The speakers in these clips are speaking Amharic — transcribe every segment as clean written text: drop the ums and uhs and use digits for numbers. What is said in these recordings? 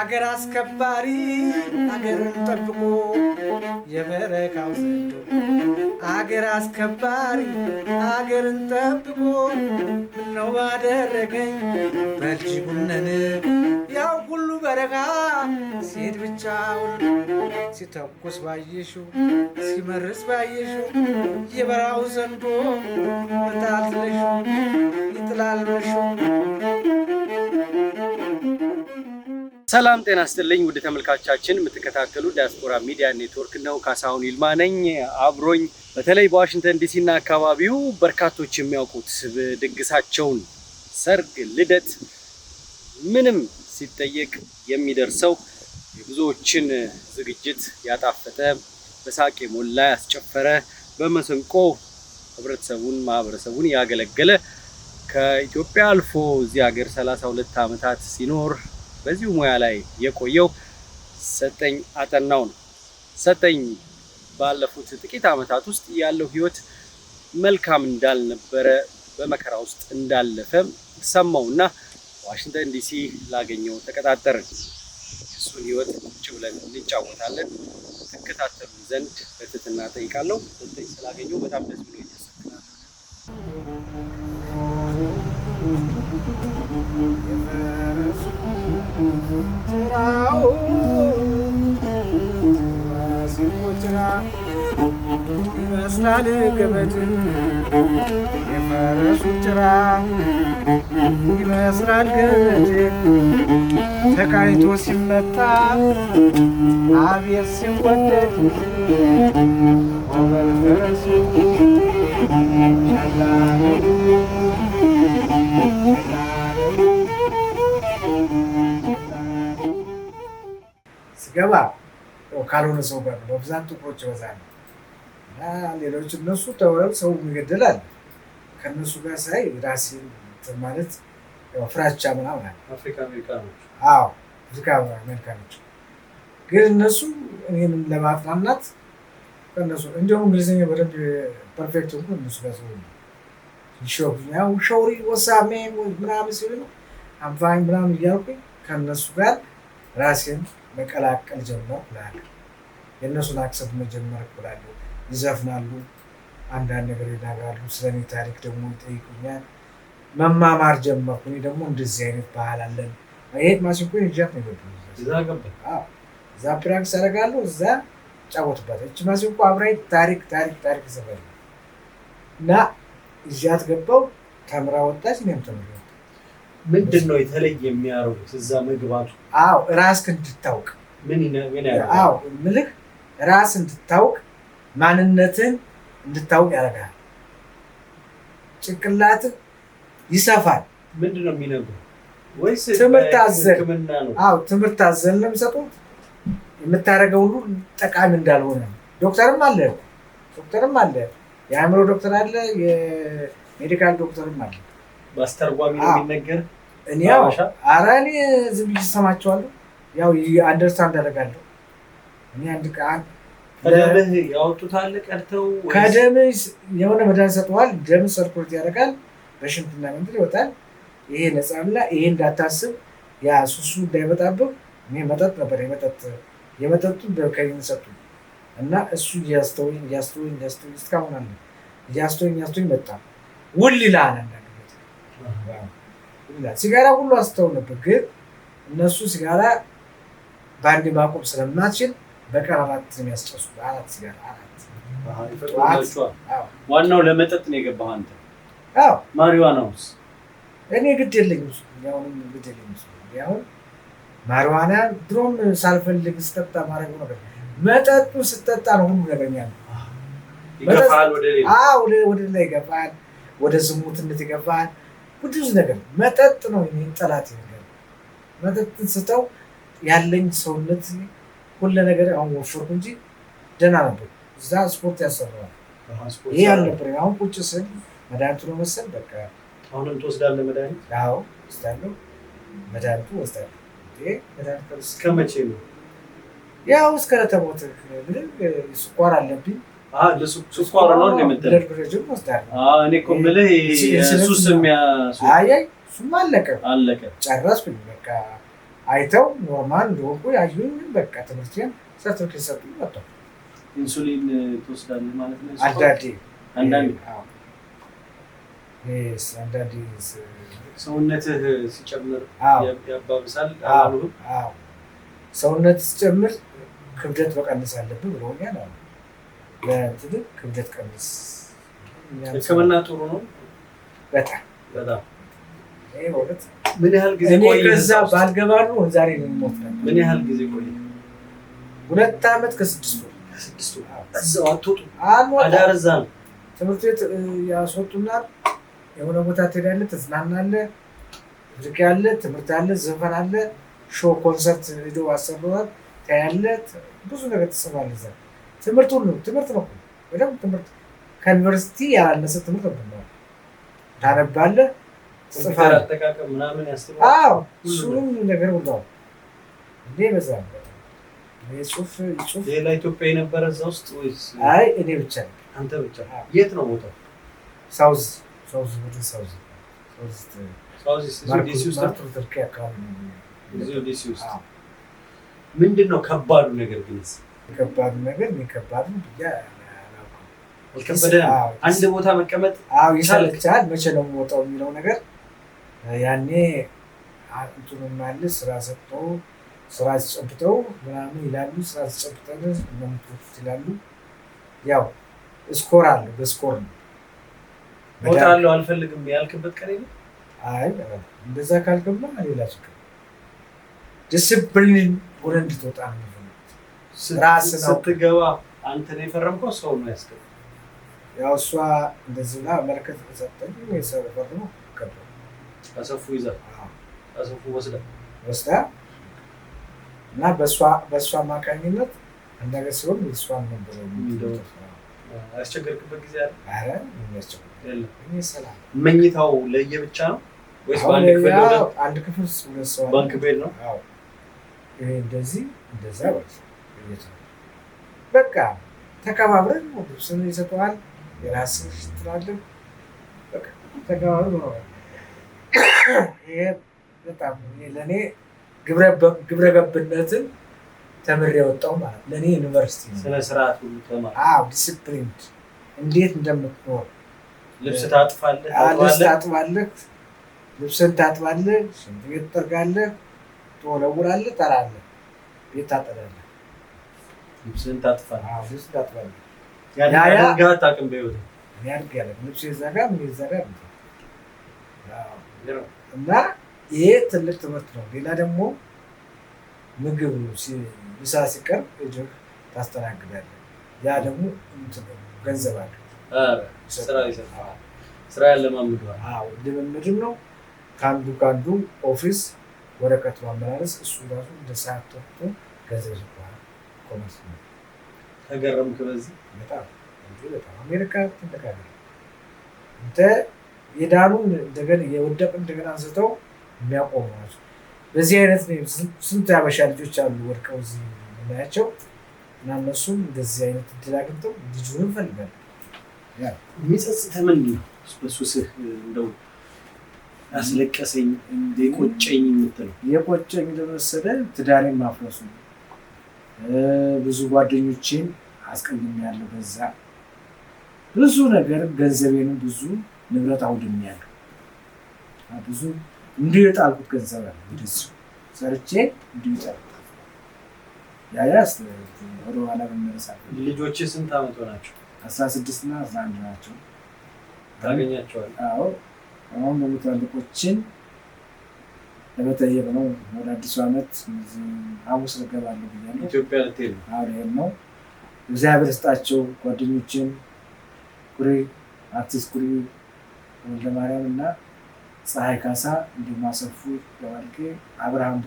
አገር አስከባሪ አገርን ጠብቆ የበረካው ዘንዶ አገር አስከባሪ አገርን ጠብቆ ምነው ባደረገኝ በልጅጉነን ያው ሁሉ በረካ ሴት ብቻውን ሲተኩስ ባየሽው ሲመርስ ባየሽው የበራው ዘንዶ መታልለሽው ይጥላልበሽው። ሰላም ጤና ይስጥልኝ ውድ ተመልካቾቻችን፣ የምትከታተሉ ዲያስፖራ ሚዲያ ኔትወርክ ነው። ካሳሁን ይልማ ነኝ። አብሮኝ በተለይ በዋሽንግተን ዲሲ እና አካባቢው በርካቶች የሚያውቁት ድግሳቸውን፣ ሰርግ፣ ልደት ምንም ሲጠየቅ የሚደርሰው የብዙዎችን ዝግጅት ያጣፈጠ በሳቅ የሞላ ያስጨፈረ በመሰንቆ ህብረተሰቡን ማህበረሰቡን ያገለገለ ከኢትዮጵያ አልፎ እዚህ ሀገር 32 ዓመታት ሲኖር በዚሁ ሙያ ላይ የቆየው ሰጠኝ አጠናው ነው። ሰጠኝ ባለፉት ጥቂት ዓመታት ውስጥ ያለው ህይወት መልካም እንዳልነበረ በመከራ ውስጥ እንዳለፈ ሰማውና ዋሽንግተን ዲሲ ላገኘው ተቀጣጠርን። እሱን ህይወት ቁጭ ብለን እንጫወታለን። ተከታተሉ ዘንድ በትህትና ጠይቃለሁ። ሰጠኝ ስላገኘው በጣም ደስ ብሎኛል። ይመስላል ገመድ የፈረሱ ጭራ ይመስላል ገመድ ተቃይቶ ሲመታ አቤት ሲወደድ ወበል ፈረሱ ስገባ ካልሆነ ሰው ጋር በብዛት ጥቁሮች ይበዛሉ እና ሌሎች እነሱ ተወው ሰው ይገደላል። ከነሱ ጋር ሳይ ራሴን ማለት ፍራቻ ምናምን አለ። አፍሪካ አሜሪካኖች አፍሪካ አሜሪካኖች ግን እነሱ እኔን ለማጥናናት ከነሱ እንደውም እንግሊዝኛ በደንብ ፐርፌክት ነው። እነሱ ጋር ሰው ሾሪ ወሳሜ ምናምን ሲሉ አምፋኝ ምናምን እያልኩኝ ከነሱ ጋር ራሴን መቀላቀል ጀመርኩ። የእነሱን አክሰንት መጀመር እላለሁ። ይዘፍናሉ፣ አንዳንድ ነገር ይናገራሉ፣ ስለኔ ታሪክ ደግሞ ይጠይቁኛል። መማማር ጀመርኩ። እኔ ደግሞ እንደዚህ አይነት ባህል አለን። ይሄት ማሲንኮ ይጃት ነው ይገባል። እዛ ፕራክቲስ አደርጋለሁ፣ እዛ ጫወትበት። እቺ ማሲንኮ አብራይ ታሪክ ዘፈን እና እጃት ገባው። ተምራ ወጣች፣ እኔም ተምሬ። ምንድን ነው የተለየ የሚያደርጉት እዛ መግባቱ? ራስህን እንድታውቅ ምን ያደርጋል? ምልክ ራስህን እንድታውቅ ማንነትን እንድታውቅ ያደርጋል። ጭንቅላትህ ይሰፋል። ምንድን ነው የሚነግሩህ? ወይስ ትምህርት አዘል? ትምህርት አዘል ነው የሚሰጡት። የምታደርገው ሁሉ ጠቃሚ እንዳልሆነ። ዶክተርም አለ፣ የአእምሮ ዶክተር አለ፣ የሜዲካል ዶክተርም አለ። በአስተርጓሚ ነው የሚነገር። እኔ ዝም ብዬ እሰማቸዋለሁ። አንደርስታንድ አደርጋለሁ። እኔ አንድ ቀን ከደምህ ያወጡታል ቀድተው ከደምህ የሆነ መድኃኒት ሰጥተዋል። ደም ሰርኩሌት ያደርጋል፣ በሽንትና መንገድ ይወጣል። ይሄ ነፃምላ ይሄ እንዳታስብ ያ ሱሱ እንዳይመጣብህ። እኔ መጠጥ ነበር የመጠጡ በከይን ሰጡ እና እሱ እያስተወኝ እስካሁን አለ እያስተወኝ መጣ። ውል ይላል ሲጋራ ሁሉ አስተው ነበር። ግን እነሱ ሲጋራ በአንድ ማቆም ስለማትችል በቀን 4 የሚያስጨሱ 4 ሲጋራ 4 ዋናው ለመጠጥ ነው የገባህ አንተ? ማሪዋናውስ? እኔ ግድ የለኝም። ያው ማሪዋና ድሮም ሳልፈልግ ስጠጣ ማረግ ነው። መጠጡ ስጠጣ ነው ሁሉ ነገርኛ ነው። ይገፋል፣ ወደ ሌላ ይገፋል፣ ወደ ዝሙትነት ይገፋል። ብዙ ነገር መጠጥ ነው። ጠላት ነገር መጠጥን ስተው ያለኝ ሰውነት ሁሉ ነገር አሁን ወፈርኩ እንጂ ደህና ነበር። እዛ ስፖርት ያሰራዋል። ይሄ አልነበረም። አሁን ቁጭ ስል መድኃኒቱ ነው መሰል በቃ አሁንም ትወስዳለህ መድኃኒት? ወስዳለሁ። መድኃኒቱ ወስዳለሁ። መድኃኒቱ እስከ መቼ ነው? እስከ ለተሞት ምንም ስኳር አለብኝ። ስኳር ነው እንደምትለው እኔ እኮ የምልህ ሱስ እሱማ አለቀ ጨረስኩኝ። በቃ አይተው ኖርማል እንደሆንኩ ያዩኝ። በቃ ትምህርቴን ሰርቲፊኬት ሰጡኝ። መጣሁ። ኢንሱሊን ትወስዳለህ ማለት ነው? አንዳንዴ ሰውነትህ ሲጨምር ያባብሳል አሉ። ሰውነት ሲጨምር ክብደት መቀነስ አለብህ ብለውኛል አሉ። ለትልቅ ክብደት ቀንስ። ሕክምና ጥሩ ነው በጣም በጣም። ምን ያህል ጊዜ ቆይ? ከዛ ባልገባ ነው ዛሬ ነው የምሞት ነበር። ምን ያህል ጊዜ ቆይ? 2 ዓመት ከ6 ወር። እዛው አትወጡም? አዳር እዛ ነው። ትምህርት ቤት ያስወጡናል። የሆነ ቦታ ትሄዳለህ፣ ትዝናናለህ፣ ሙዚቃ አለ፣ ትምህርት አለ፣ ዘፈን አለ፣ ሾው ኮንሰርት ሄዶ አሰሩናል። ታያለህ፣ ብዙ ነገር ትሰማለህ። እዛ ትምህርት ሁሉ ትምህርት ነው። በደምብ ትምህርት ከዩኒቨርሲቲ ያላነሰ ትምህርት ነው። ታነባለህ፣ ጽፈህ አጠቃቀም ምናምን ያስተምራል። እሱም ነገር ሁሉ እንዴ በዛ ጽሁፍ ሌላ ኢትዮጵያ የነበረ እዛ ውስጥ ወይስ? አይ እኔ ብቻ ነኝ። አንተ ብቻ? የት ነው ቦታው? ሳውዝ ምንድን ነው ከባዱ ነገር? ግን ከባዱ ነገር አንድ ቦታ መቀመጥ ይሰለቻል። መቼ ነው የምወጣው የሚለው ነገር ያኔ እንትኑን ማለት ስራ ሰጥተው ስራ ሲጨብጠው ምናምን ይላሉ። ስራ ሲጨብጠን እንደምትወጡት ይላሉ። ያው ስኮር አለ፣ በስኮር ነው እወጣለሁ አልፈልግም ያልክበት ቀን የለም? አይ እንደዛ ካልገባ ሌላ ችግር። ዲስፕሊን ሆነ እንድትወጣ ነው። ስትገባ አንተ ነው የፈረምከው? ሰው ነው ያስገባ? ያው እሷ እንደዚህ ብላ መለከት ተሰጠኝ። ሰው ፈርሞ ገባ። አሰፉ ይዛ አሰፉ ወስዳ እና በእሷ አማካኝነት እንደገና ሲሆን እሷን ነበር የሚለው። ያስቸገርክበት ጊዜ አለ? አረ የሚያስቸግር ሰላም። መኝታው ለየብቻ ነው ወይስ በአንድ ክፍል ነው? አንድ ክፍል ሁለት ሰው ባንክ ቤት ነው? አዎ። ይሄ እንደዚህ እንደዛ በቃ ተከባብረን ነው። ልብስን ይሰጠዋል፣ የራስህ ትላለህ። በቃ ተከባብረን ነው። ይሄ በጣም ለእኔ ግብረ ገብነትን ተምሬ ወጣሁ ማለት ለእኔ ዩኒቨርሲቲ ነው። ስነ ስርዓት ሁሉ ተማር። ዲስፕሊን እንዴት እንደምትኖር። ልብስ ታጥፋለህ፣ ልብስን ታጥባለህ፣ ሽንት ቤት ትጠርጋለህ፣ ትወለውላለህ፣ ጠራለህ፣ ቤት ታጠዳለህ። ልብስን ታጥፋለህ። ልብስ ታጥባለህ። ያድርግህ አታውቅም በህይወት ያድርግህ ልብስ የዛጋ ምን የዛጋ እና ይሄ ትልቅ ትምህርት ነው። ሌላ ደግሞ ምግብ ምሳ ሲቀርብ እጅግ ታስተናግዳለህ። ያ ደግሞ ገንዘብ አለ። ስራ ያለማምደዋል። ልምምድም ነው። ከአንዱ ኦፊስ ወረቀት ማመላለስ እሱ ራሱ እንደ ሰዓት ተወጥቶ ገንዘብ ይባላል። ኮመርስ ነው። ተገረምክ በዚህ? በጣም አሜሪካ ትልቅ ሀገር እንተ የዳኑን እንደገና የወደቅ እንደገና አንስተው የሚያቆሙ ናቸው። በዚህ አይነት ስንት ያበሻ ልጆች አሉ ወድቀው እዚህ የምናያቸው እና እነሱም እንደዚህ አይነት እድል አግኝተው ልጁን እንፈልጋለን። የሚጸጽተህ ምንድን ነው? በሱስህ እንደው ያስለቀሰኝ የቆጨኝ የምትለው? የቆጨኝ ለመሰለህ ትዳሬን ማፍረሱ፣ ብዙ ጓደኞቼን አስቀይሜያለሁ። በዛ ብዙ ነገር ገንዘቤንም ብዙ ንብረት አውድሜያለሁ። ብዙ እንዲሁ የጣልኩት ገንዘብ አለ። እንደዚሁ ሰርቼ እንዲሁ የጣልኩት ወደ ኋላ በመመለስ አለ። ልጆችህ ስንት ዓመት ሆናቸው? 16 እና 11 ናቸው። ታገኛቸዋለህ? አዎ። አሁን ደግሞ ትላልቆችን ለመጠየቅ ነው። ወደ አዲሱ ዓመት ሐሙስ እገባለሁ ብያለሁ። ኢትዮጵያ ልትሄድ ነው? አዎ ልሄድ ነው። እግዚአብሔር ይስጣቸው ጓደኞችን አርቲስት ኩሪ ወልደማርያም እና ፀሐይ ካሳ እንዲሁም አሰፉ ለዋልቄ አብርሃም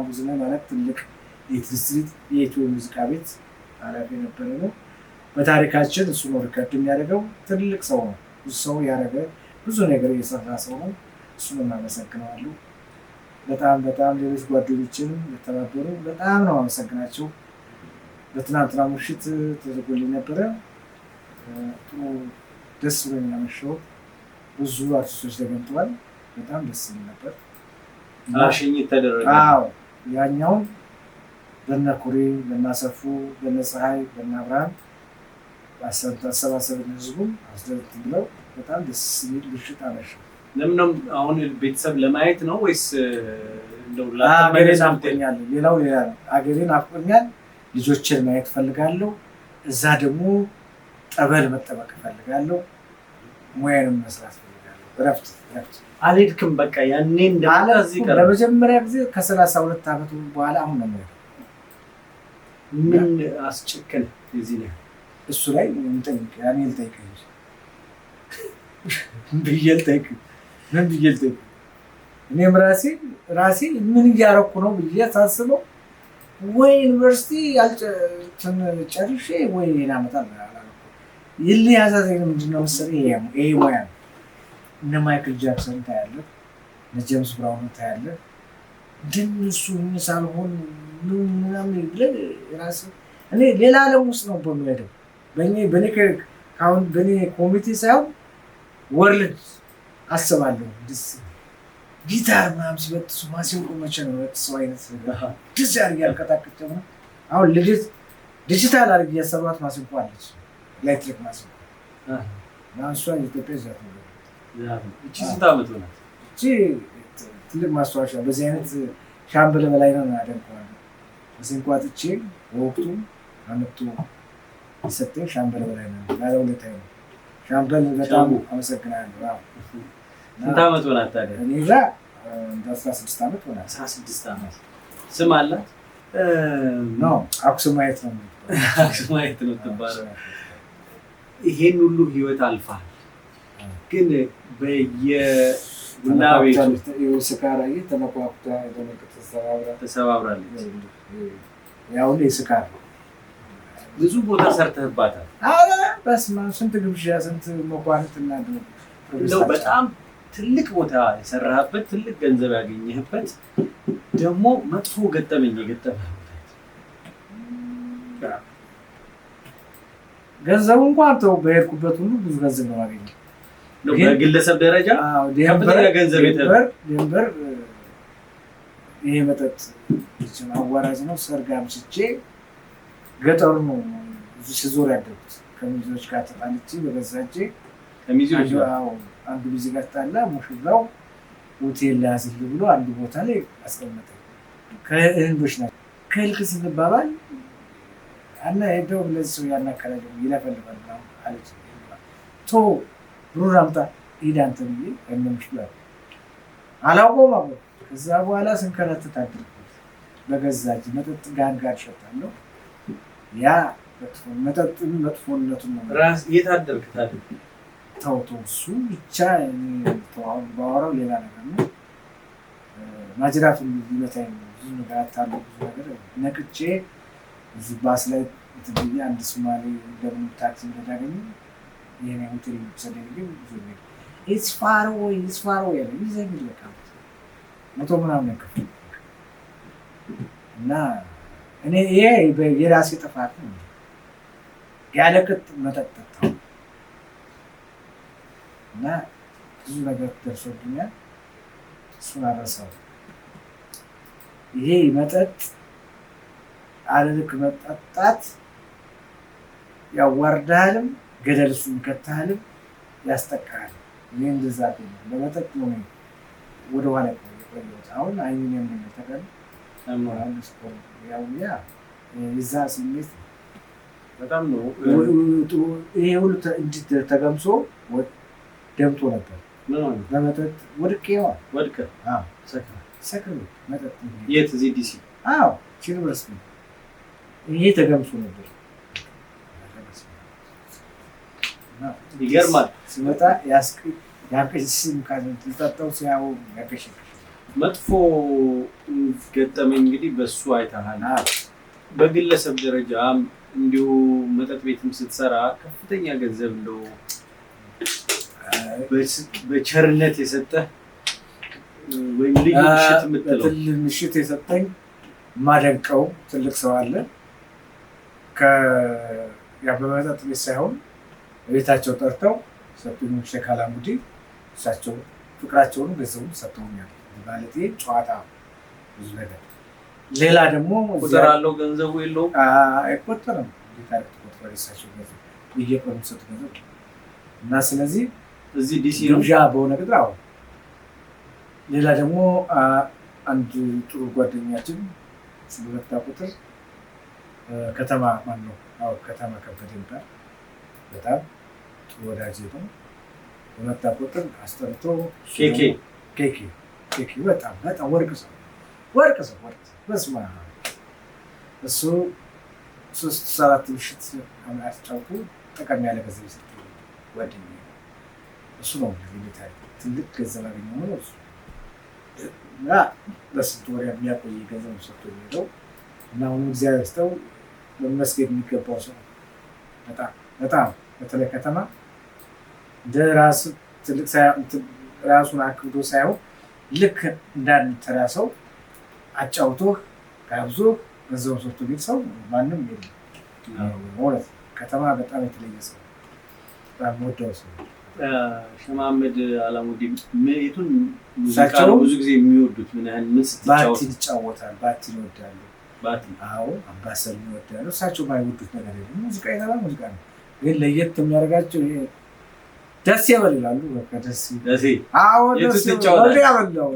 ቡዝና ማለት ትልቅ የትሪስትሪት የኢትዮ ሙዚቃ ቤት ኃላፊ የነበረ ነው። በታሪካችን እሱ ነው ሪከርድ የሚያደርገው። ትልቅ ሰው ነው። ብዙ ሰው ያደረገ ብዙ ነገር የሰራ ሰው ነው። እሱን እናመሰግነዋለሁ። በጣም ሌሎች ጓደኞችንም የተባበሩ በጣም ነው አመሰግናቸው። በትናንትና ምሽት ተደርጎልኝ ነበረ። ጥሩ ደስ ብሎኝ ያመሸው። ብዙ አርቲስቶች ተገኝተዋል። በጣም ደስ ይል ነበር። ሽኝት ተደረገ። ያኛውን በነ ኩሬ በነ አሰፉ በነ ፀሐይ በነ አብርሃም አሰባሰብን ህዝቡን አስደርት ብለው በጣም ደስ የሚል ምሽት አመሸ። ለምንም አሁን ቤተሰብ ለማየት ነው ወይስ እንደው አገሬን አፍቆኛል? ሌላው ሌላ ነው። አገሬን አፍቆኛል። ልጆችን ማየት ፈልጋለሁ። እዛ ደግሞ ጠበል መጠመቅ ፈልጋለሁ። ሙያንም መስራት ፈልጋለሁ። እረፍት አልሄድክም? በቃ ያኔ እንደዚህ ቀረ። ለመጀመሪያ ጊዜ ከ32 ዓመት በኋላ አሁን ነው የምሄደው። ምን አስጨከነ እዚህ ላይ እሱ ላይ እንጠይቅ ያኔ ልጠይቀኝ ብዬ ልጠይቅ እኔም ራሴ ምን እያረኩ ነው ብዬ ሳስበው ወይ ዩኒቨርሲቲ ጨርሼ ወይ ሌላ አመጣለሁ ይል ያዛዘኝ ምንድነው መሰለኝ ይሄ ሙያ ነው። እነ ማይክል ጃክሰን ታያለህ፣ እነ ጄምስ ብራውን ታያለህ። እንደነሱ ሳልሆን ምናምን ብለህ ራስህ እኔ ሌላ ዓለም ውስጥ ነው በምሄደው በእኔ ኮሚቴ ሳይሆን ወርልድ አስባለሁ። ጊታር ምናምን ሲበጥሱ ማሲንቆ መቼ ነው በጥሰው አይነት ደስ ያርግ ያልቀጣቅጭ ነው። አሁን ዲጂታል አድርግ እያሰሯት ማሲንቆ አለች፣ ኤሌክትሪክ ማሲንቆ እሷ ኢትዮጵያ ይዛት ነው። እቺ ስንት ዓመት ሆናት? እቺ ትልቅ ማስታወሻ በዚህ አይነት ሻምበል በላይ ነው ያደርገዋል። ማሲንቆ አጥቼ በወቅቱ አመጡ የሰጠኝ ሻምበል በላይ ነው። ባለውለታዬ ነው ሻምበል። በጣም አመሰግናለሁ። ስንት ዓመት ሆናት ታዲያ? እኔ እዛ እንደ 16 ዓመት ሆናት። 16 ዓመት። ስም አላት? አክሱማይት ነው የምትባለው። ይሄን ሁሉ ህይወት አልፋል፣ ግን በየቡና ቤቱ ስካር ተመቋቁታ ተሰባብራለች። ያው ስካር ብዙ ቦታ ሰርተህባታል። አረ በስመ አብ ስንት ግብዣ ስንት መኳንንት እና እንደው በጣም ትልቅ ቦታ የሰራህበት ትልቅ ገንዘብ ያገኘህበት ደግሞ መጥፎ ገጠመኝ የገጠመህ ገንዘቡ እንኳን ተው በሄድኩበት ሁሉ ብዙ ገንዘብ ነው ያገኘው። በግለሰብ ደረጃ ከፍተኛ ገንዘብ ደንበር ይሄ መጠጥ አዋራጅ ነው። ሰርግ አምሽቼ ገጠሩ ነው ሲዞር ያደጉት። ከሚዜዎች ጋር ተጣልቼ በገዛ እጄ ከሚዜዎች አንዱ ጊዜ ጋር ተጣላ። ሙሽራው ሆቴል ላያዝልህ ብሎ አንዱ ቦታ ላይ አስቀመጠኝ። ከእህንዶች ናቸው። ከልክ ስንባባል አና ሄደው ለዚህ ሰው ያናከራል ይለፈልፋል ነው አለች። ቶ ብሩን አምጣ ሂድ አንተ ብዬ እነምሽ ብላ አላውቀውም አቦ። ከዛ በኋላ ስንከራተት አደርኩት በገዛ እጄ መጠጥ ጋር ሸጣለሁ። ያ መጠጡን መጥፎነቱን ነው ራስ የታደርክ ታዲያ ተው እሱ ብቻ ባወራው ሌላ ነገር ነው። ማጅራቱን ሊመታኝ ነው። ብዙ ነገር አታለው ብዙ ነገር ነቅቼ እዚህ ባስ ላይ ትብያ አንድ ሶማሌ እንደምን ታክሲ እንደዳገኝ ይሄን ሆቴል ሰደኝ ግን ብዙ ነው ኢትስ ፋር ዌይ ያለ ይዘኝ ለካ መቶ ምናምን ከፍ እና እኔ ይሄ የራሴ ጥፋት ነው። ያለቅጥ መጠጣው እና ብዙ ነገር ደርሶብኛል። እሱን አረሳው። ይሄ መጠጥ አለልክ መጠጣት ያዋርዳልም ገደል እሱን ከተሃልም ያስጠቃል። እኔ እንደዛ ነው ለመጠጥ ነው ወደ ኋላ ቆየሁት። አሁን አይኔን የምን ተቀል ያውያ የዛ ስሜት በጣም ነው። ይሄ ሁሉ ተገምሶ ደምቶ ነበር። በመጠጥ ወድቄ ሰክሬ መጠጥ የት እዚህ ዲሲ? አዎ ዩኒቨርሲቲ ይሄ ተገምሶ ነበር። ይገርማል። ሲመጣ ያቀሽም ካልተጣጣው ሲያው ያቀሽሽ መጥፎ ገጠመኝ እንግዲህ በሱ አይተሃል። በግለሰብ ደረጃ እንዲሁ መጠጥ ቤትም ስትሰራ ከፍተኛ ገንዘብ እንደው በቸርነት የሰጠህ ወይም ልዩ ምሽት የምትለው ምሽት የሰጠኝ ማደንቀው ትልቅ ሰው አለ። በመጠጥ ቤት ሳይሆን ቤታቸው ጠርተው ሰጡኝ። ሼክ አላሙዲ እሳቸው ፍቅራቸውን ገንዘቡን ሰጥተውኛል። ማለት ጨዋታ ብዙ ነገር ሌላ ደግሞ ቁጥር አለው ገንዘቡ የለውም አይቆጠርም። ታሪክ ተቆጥሯል። እሳቸው ገንዘብ በየቀኑ የሚሰጡ ገንዘብ እና ስለዚህ እዚህ ዲሲ ነው ግብዣ በሆነ ቁጥር አዎ። ሌላ ደግሞ አንድ ጥሩ ጓደኛችን ሁለት ቁጥር ከተማ ማን ነው? አዎ ከተማ ከበደ ይባላል። በጣም ጥሩ ወዳጅ ነው። ሁለት ቁጥር አስጠርቶ ኬኬ በጣም ወርቅ ሰው በስመ አብ እሱ 3-4 ምሽት አጫውቶ ጠቀም ያለ ገንዘብ የሰጠው ጓደኛዬ እሱ ነው። ትልቅ ገንዘብ አገኘሁ ነው እሱ እና ለስንት ወር የሚያቆይ ገንዘብ ሰጥቶ የሚሄደው እና አሁን እግዚአብሔር ይስጠው መመስገን የሚገባው ሰው በጣም በተለይ ከተማ እንደ ራሱ ትልቅ ራሱን አክብዶ ሳይሆን ልክ እንዳንተራ ሰው አጫውቶ ጋብዞ ገንዘብ ሰጥቶ ቤት ሰው ማንም የለም ማለት ከተማ በጣም የተለየ ሰው በጣም ወደው ሰው ሸማመድ አላሙዲን የቱን ሙዚቃ ብዙ ጊዜ የሚወዱት ምን ያህል ምን ስትጫወት ይጫወታል ባቲ ይወዳሉ ባቲ አዎ አምባሰል ይወዳሉ እሳቸው ማይወዱት ነገር የለም ሙዚቃ ይላል ሙዚቃ ነው ግን ለየት የሚያደርጋቸው ይሄ ደስ ይበላሉ ደስ አዎ ደስ ያበላው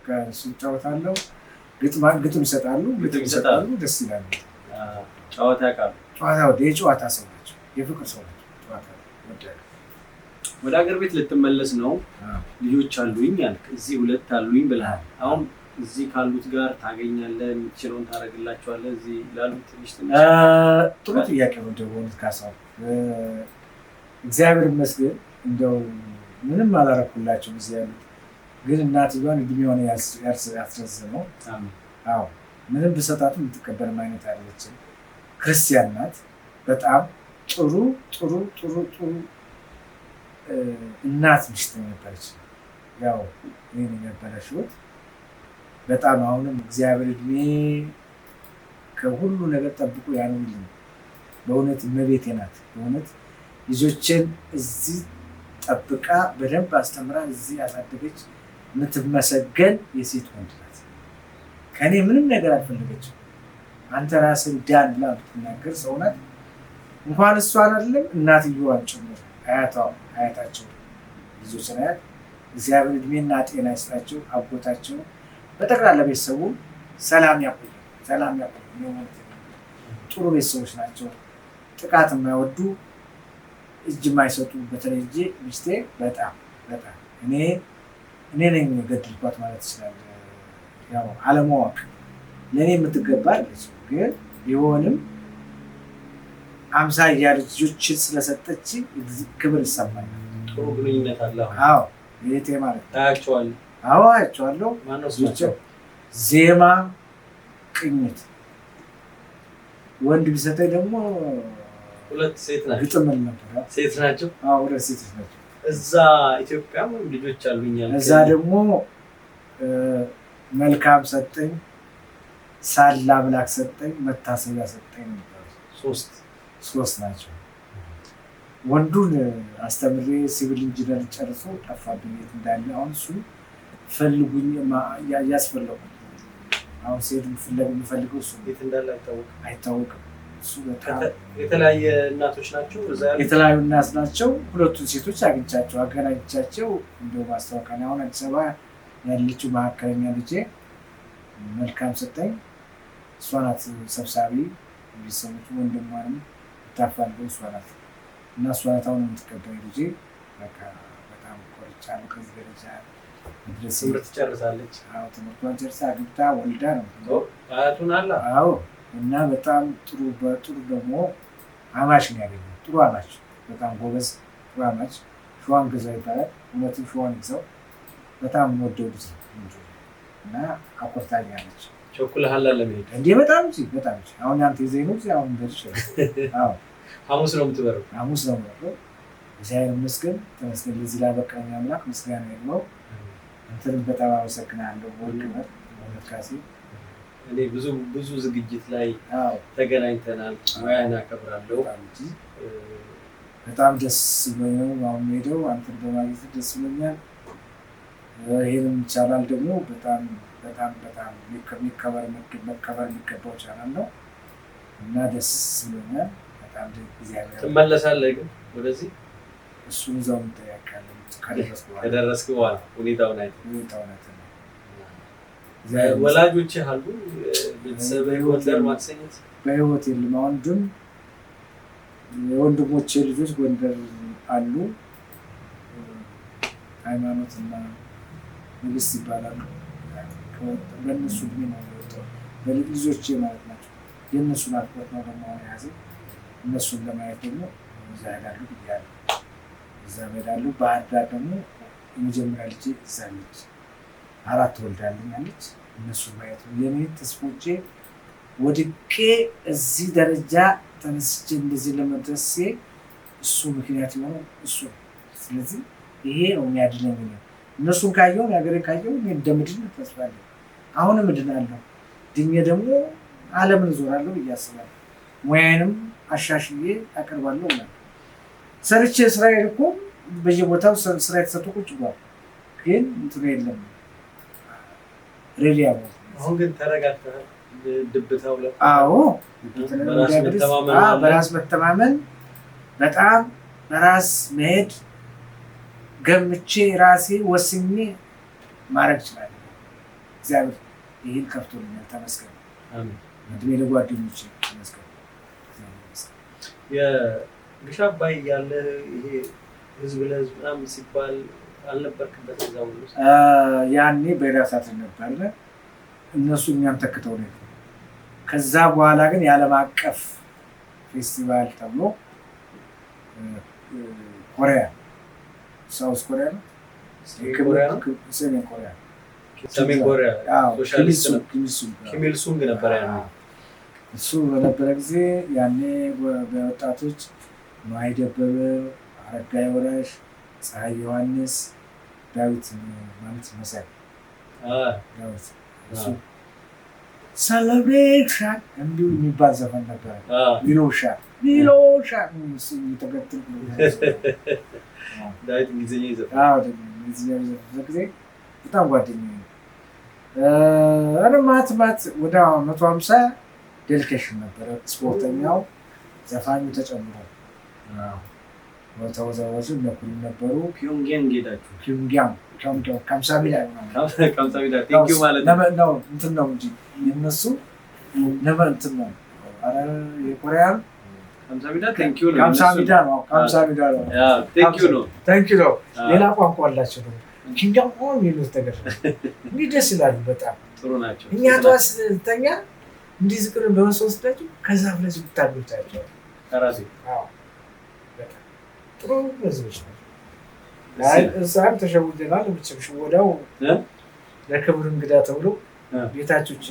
ከሱ ጫወታለው ግጥም ይሰጣሉ ደስ ይላሉ ጨዋታ ያውቃሉ የጨዋታ ሰው ናቸው የፍቅር ሰው ናቸው ጨዋታ ወዳጅ ወደ ሀገር ቤት ልትመለስ ነው ልጆች አሉኝ ያልክ እዚህ ሁለት አሉኝ ብለሃል አሁን እዚህ ካሉት ጋር ታገኛለህ የምትችለውን ታደርግላቸዋለህ እዚህ ላሉት ልጅ ጥሩ ጥያቄ ነው ደውል ካሳው እግዚአብሔር ይመስገን እንደው ምንም አላረኩላቸው እዚህ ያሉት ግን እናትየዋን እድሜዋን ያስረዘመው አዎ ምንም ብሰጣትም የምትቀበል አይነት አይደለችም ክርስቲያን ናት በጣም ጥሩ እናት ሚስት ነበረች ያው ይሄን የነበረሽት በጣም አሁንም እግዚአብሔር እድሜ ከሁሉ ነገር ጠብቆ ያኑልኝ በእውነት እመቤቴ ናት በእውነት ልጆችን እዚህ ጠብቃ በደንብ አስተምራ እዚህ ያሳደገች የምትመሰገን የሴት ወንድ ናት ከኔ ምንም ነገር አልፈለገችም አንተ ራስን ዳን ብላ ብትናገር ሰው ናት እንኳን እሷን አይደለም እናትየዋን ጭምር አያታቸው ልጆች ናት እግዚአብሔር እድሜና ጤና ይስጣቸው አጎታቸው በጠቅላላ ቤተሰቡ ሰላም ያቆይ ጥሩ ቤተሰቦች ናቸው ጥቃት የማይወዱ እጅ የማይሰጡ በተለይ ሚስቴ በጣም እኔ ነኝ የገደልኳት ማለት ይችላል ያው አለማወቅ ለእኔ የምትገባ አለች ግን ቢሆንም 50 ልጆችን ስለሰጠች ክብር ይሰማኛል ጥሩ ግንኙነት አለ አዎ ቤቴ ማለት ታያቸዋለህ አዎ አይቼዋለሁ ማነው ዜማ ቅኝት ወንድ ቢሰጠኝ ደግሞ ሁለት ሴት ናቸው ግጥም ነበር ሴት ናቸው አዎ ሁለት ሴት ናቸው እዛ ኢትዮጵያ ልጆች አሉኛል እዛ ደግሞ መልካም ሰጠኝ ሳላ ብላክ ሰጠኝ መታሰቢያ ሰጠኝ ነበር ሶስት ናቸው ወንዱን አስተምሬ ሲቪል ኢንጂነር ጨርሶ ጠፋብኝ እንዳለ አሁን እሱ ፈልጉኝ ያስፈልጉኝ አሁን ሴት የምፈልገው እሱ የት እንዳለ አይታወቅም እሱ በጣም የተለያየ እናቶች ናቸው እዛ የተለያዩ እናት ናቸው ሁለቱን ሴቶች አገናኝቻቸው እንደው ማስተዋወቂያ አሁን አዲስ አበባ ያለችው መካከለኛ ልጄ መልካም ሰጠኝ እሷ ናት ሰብሳቢ ቤተሰቦቹ ወንድሟንም ታፋልገው እሷ ናት እና እሷ ናት አሁን የምትቀበለኝ ልጄ በቃ በጣም ቆርጫለሁ ከዚህ ደረጃ ትምህርት ጨርሳለች አዎ ትምህርቷን ጨርሳ አግብታ ወልዳ ነው አያቱን አለ አዎ እና በጣም ጥሩ ደግሞ አማች ነው ያገኘው ጥሩ አማች በጣም ጎበዝ ጥሩ አማች ሸዋን ገዛው ይባላል እውነትም ሸዋን ገዛው በጣም ወደው ልጅ እና አቆርታኛለች ቸኩለሃል ለመሄድ እንዴ በጣም አሁን አንተ ዘይኖች አሁን እንደዚህ አዎ ሐሙስ ነው የምትበረው ሐሙስ ነው የምትበረው እግዚአብሔር ይመስገን ተመስገን ለዚህ ላበቃኝ አምላክ ምስጋና ይግባው አንተንም በጣም አመሰግናለሁ ወርቅነት ወርካሲ እኔ ብዙ ዝግጅት ላይ ተገናኝተናል ሙያን አከብራለሁ በጣም ደስ ብሎኝ አሁን ሄደው አንተን በማግኘት ደስ ብሎኛል ይሄንም ይቻላል ደግሞ በጣም በጣም መከበር የሚገባው ቻናል ነው እና ደስ ብሎኛል በጣም እግዚአብሔር። ትመለሳለህ ግን ወደዚህ? እሱን እዛው እንጠያቃለን ከደረስክ በኋላ ሁኔታውን አይተህ። ወላጆች አሉ ቤተሰብ ጎንደር ማክሰኝት በህይወት የለም። አሁን ግን የወንድሞቼ ልጆች ጎንደር አሉ። ሃይማኖትና ንግስት ይባላሉ። በእነሱ እድሜ ነው የወጣው ልጆቼ ማለት ናቸው። የእነሱን አልቆት ነው ደግሞ የያዘ እነሱን ለማየት ደግሞ እዛ ሄዳሉ ብያለሁ። እዛ ሄዳሉ። ባህር ዳር ደግሞ የመጀመሪያ ልጄ እዛ ልጅ 4 ወልዳልኛለች። እነሱን ማየት ነው የኔ ተስፎቼ። ወድቄ እዚህ ደረጃ ተነስቼ እንደዚህ ለመድረሴ እሱ ምክንያት የሆነው እሱ። ስለዚህ ይሄ ነው የሚያድነኝ። እነሱን ካየሁ የሀገሬን ካየሁ እንደምድን ተስፋ አለኝ። አሁንም እድናለሁ። ድኜ ደግሞ ዓለምን እዞራለሁ ብዬ አስባለሁ። ሙያዬንም አሻሽዬ አቀርባለሁ ማለት ሰርቼ እስራኤል እኮ በየቦታው ስራ የተሰጡ ቁጭ ብሏል። ግን እንትኑ የለም ሬዲያ ነው። አሁን ግን ተረጋግተሃል? ድብታው ላይ አዎ በራስ መተማመን በጣም በራስ መሄድ ገምቼ ራሴ ወስኜ ማድረግ ይችላል። እግዚአብሔር ይህን ከፍቶልኛል። ተመስገን። አሜን። እድሜ ለጓደኞቼ ተመስገን። የግሽ አባይ ያለ ይሄ ህዝብ ለህዝብ ምናምን ሲባል አልነበርክበት? እዛ ሁሉ ያኔ በራሳት ነበር እነሱ እኛን ተክተው ነው። ከዛ በኋላ ግን የዓለም አቀፍ ፌስቲቫል ተብሎ ኮሪያ ሳውዝ ኮሪያ ነው ሰሜን ኮሪያ ሶሻሊስት ነው ኪም ኢል ሱንግ ነበር ያኔ። እሱ በነበረ ጊዜ ያኔ በወጣቶች ነዋይ ደበበ፣ አረጋይ ወራሽ፣ ፀሐይ ዮሐንስ፣ ዳዊት ማለት መሳይ ዳዊት እሱ ሰለብሬሽን እንዲሁ የሚባል ዘፈን ነበረ። ሚሎሻን እሱ ተከትል ዳዊት እንግሊዝኛ ይዘፍናል። ጊዜ በጣም ጓደኛዬ ነው። ማት ወደ 150 ዴሊኬሽን ነበረ። ስፖርተኛው ዘፋኙ ተጨምሮ ተወዛዋዥ ነበሩ። ፒዮንግያንግ ሄዳችሁ? ፒዮንግያንግ ካምሳቢላ ነው እንትን ነው እንጂ የእነሱ እንትን ነው። የኮሪያን ካምሳቢዳ ነው። ሌላ ቋንቋ አላቸው ደግሞ ኪንግዳም የሚሉት ነገር እንዲህ ደስ ይላሉ። በጣም ጥሩ ናቸው። እኛ ጠዋት ስተኛ እንዲህ ዝቅ ብለን በመስወስዳቸው ከዛ ብለህ ብታሉታቸው ጥሩ ህዝቦች ናቸው። እዛም ተሸውደናል። ብቻም ሽወዳው ለክብር እንግዳ ተብሎ ቤታቾች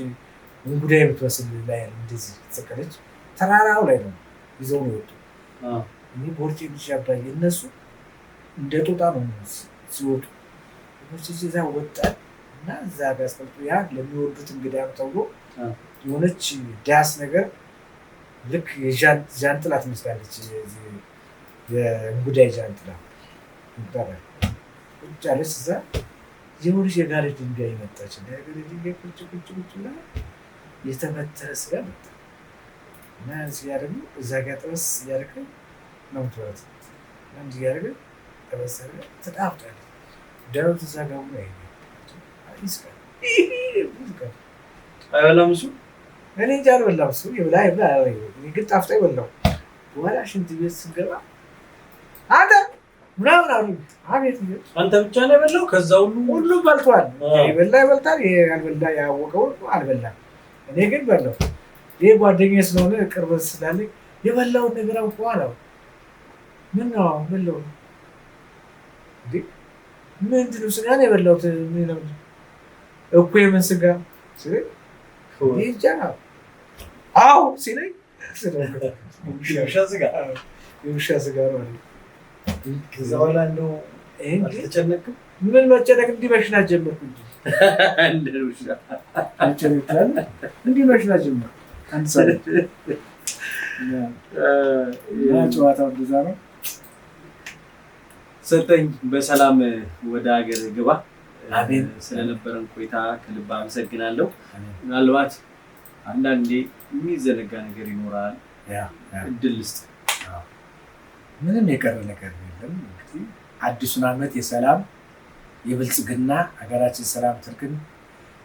እንጉዳ የምትመስል ላይ እንደዚህ ተሰቀለች። ተራራው ላይ ነው ይዘው ነው የወጡ። እኔ ቦርጭ ልጅ አባዬ እነሱ እንደ ጦጣ ነው ሲወጡ እዛ ወጣን እና እዛ ጋር አስቀምጦ ያ ለሚወዱት እንግዳ ተብሎ የሆነች ዳስ ነገር ልክ የዣንጥላ ትመስላለች። የእንጉዳይ ዣንጥላ ይባላል። ቁጭ አለች እዛ የሆነች የጋለ ድንጋይ መጣች። የጋለ ድንጋይ ቁጭ ብላ የተመተረ ስጋ መጣ እና እዚህ ደግሞ እዛ ጋር ጠበስ እያደረገ ነው የምትበላት። አንድ እያደረገ ጠበስ አድርገህ ትጣፍጣለች። ዳዊት እዛ ጋር ብሎ አይበላም እሱ። እኔ እንጃ አልበላም እሱ። ይብላ ግን ጣፍጣኝ በላው። በኋላ ሽንት ቤት ስገባ አንተ ምናምን አሉ። አቤት አንተ ብቻ ነው የበላው? ከዛ ሁሉም በልቷል። የበላ ይበልጣል፣ ያልበላ ያወቀው አልበላም። እኔ ግን በላው። ይሄ ጓደኛዬ ስለሆነ ቅርበት ስላለኝ የበላውን ነገር አውቀዋል። ምን ነው በላው እንዴ? ምንድን ነው ስጋ ነው የበላሁት? እኮ የምን ስጋ ሲለኝ አዎ ሲለኝ የውሻ ስጋ ነው አለኝ። ከዛ በኋላ እንደው አልተጨነቅም? ምን መጨነቅ፣ እንዲህ መሽናት ጀመርኩ እንጂ እንዲህ መሽናት ጀመርኩ። አንድ ሰዓት ጨዋታው እንደዛ ነው። ሰጠኝ በሰላም ወደ ሀገር ግባ። ስለነበረን ቆይታ ከልብ አመሰግናለሁ። ምናልባት አንዳንዴ የሚዘነጋ ነገር ይኖራል። እድል ልስጥ። ምንም የቀረ ነገር የለም። እንግዲህ አዲሱን ዓመት የሰላም የብልጽግና ሀገራችን ሰላም ትርክን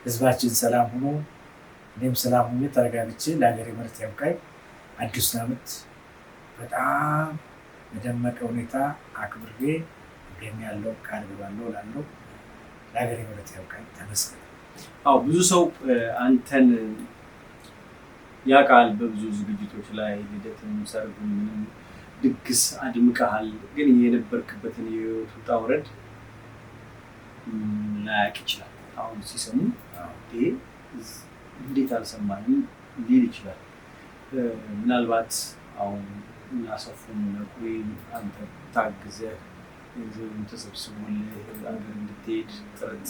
ህዝባችን ሰላም ሆኖ እኔም ሰላም ሆኜ ተረጋግቼ ለሀገሬ ምርት ያብቃኝ። አዲሱን ዓመት በጣም በደመቀ ሁኔታ አክብሬ እገኛለሁ። ቃል እገባለሁ እላለሁ። ለሀገሬ ምርት ያብቃኝ። ተመስገን። ብዙ ሰው አንተን ያውቃል። በብዙ ዝግጅቶች ላይ ልደትም፣ ሰርግም፣ ድግስ አድምቀሃል። ግን የነበርክበትን የህይወት ውጣ ውረድ ላያውቅ ይችላል። አሁን ሲሰሙ እንዴት አልሰማኝም ሊል ይችላል። ምናልባት አሁን እናሰፉን ነቁሬን አንተ ታግዘህ ገንዘብም ተሰብስቦልህ ሀገር እንድትሄድ ጥረት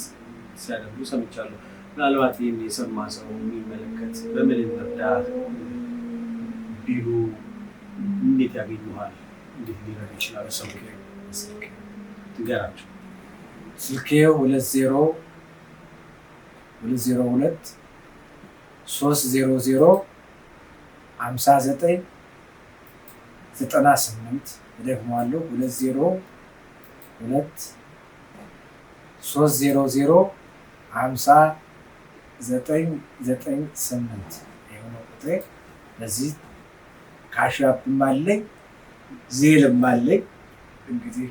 ሲያደርጉ ሰምቻለሁ። ምናልባት ይህን የሰማ ሰው የሚመለከት በምን እንርዳህ ቢሉ እንዴት ያገኙሃል? እንዴት ሊረዱ ይችላሉ? ሰው ትገራቸው። ስልኬ 202-300-5998 እደግመዋለሁ 202-300-5998 የሆነው ቁጥሬ። በዚህ ካሻፕም አለኝ ዜልም አለኝ። እንግዲህ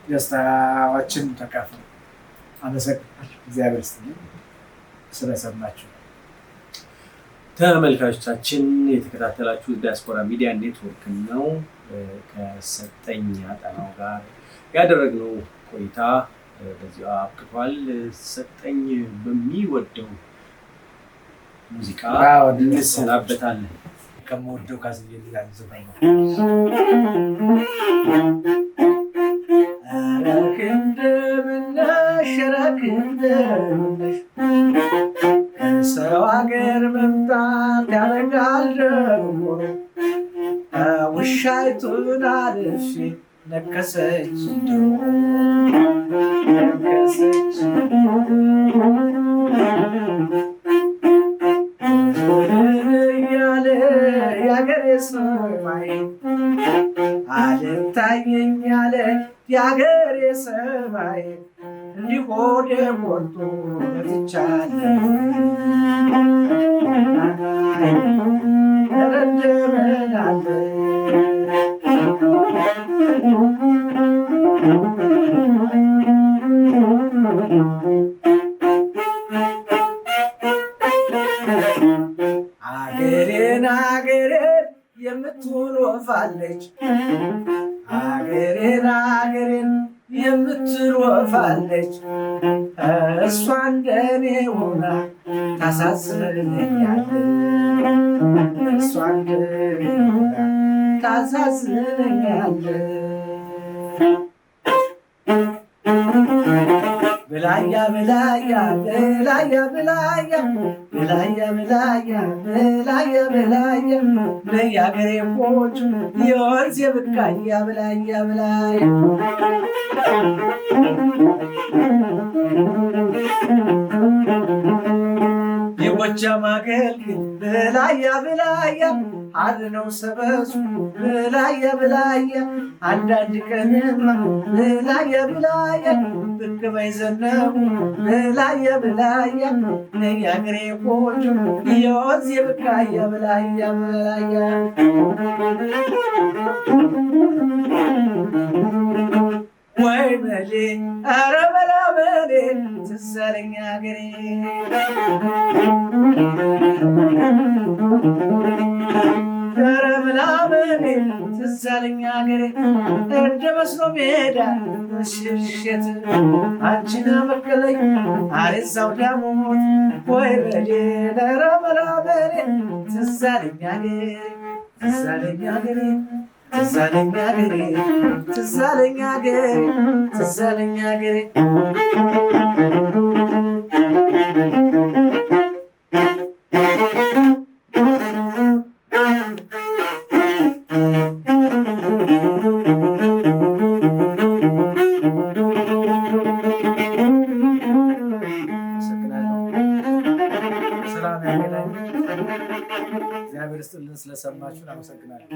ደስታዎችን ተካፈሉ። አመሰግናለሁ። እግዚአብሔር ይስጥልኝ ስለሰማችሁ። ተመልካቾቻችን የተከታተላችሁት ዲያስፖራ ሚዲያ ኔትወርክ ነው። ከሰጠኝ አጠናው ጋር ያደረግነው ቆይታ በዚሁ አብቅቷል። ሰጠኝ በሚወደው ሙዚቃ እንሰናበታለን። ከምወደው ካዝዬልኝ ዘፈን ነው። ከሰው ሀገር መምጣት ያደርጋል ደግሞ ውሻይቱን አልፌ ነከሰች እያለ የአገሬ ሰማይ አልታየኝ ያለ የአገሬ ሰማይ እንዲህ ሆዴ ሞልቶ መጥቻለሁ። ረደመናለ አገሬን አገሬን የምትውል ወፋለች። አገሬን አገሬን የምትል ወፋለች። እሷ እንደኔ ሆና ታሳዝነኛለች። እሷ እንደኔ ሆና ታሳዝነኛለች። ብላያ ብላያ ብላያ ብላያ ብላያ ብላያ ብላያ ብላያ ለያገሬ ቆንጆ የወንዝ የብቃያ ብላያ ብላያ የጎጃም አገልግል ብላያ ብላያ አድነው ሰበሱ ብላያ ብላያ አንዳንድ ቀንማ ብላያ ብላያ ብቅ በይ ዘነቡ ብላያ ብላያ ለያገሬ ቆንጆ የወንዝ የብቃያ ብላያ ብላያ ወይ በሌ ኧረ በላ በሌ ትዝ አለኝ አገሬ ኧረ በላ በሌ ትዝ አለኝ አገሬ እንደ መስኖ ሜዳ ሽሽት አንቺን አበቀለኝ አሬሳው ዳሞት ወይ በሌ ኧረ በላ በሌ ትዝ አለኝ አገሬ ትዝ አለኝ አገሬ ትዝ አለኝ አገሬ ትዝ አለኝ አገሬ ትዝ አለኝ አገሬ እግዚአብሔር ይስጥልን። ስለሰማችሁን አመሰግናለሁ።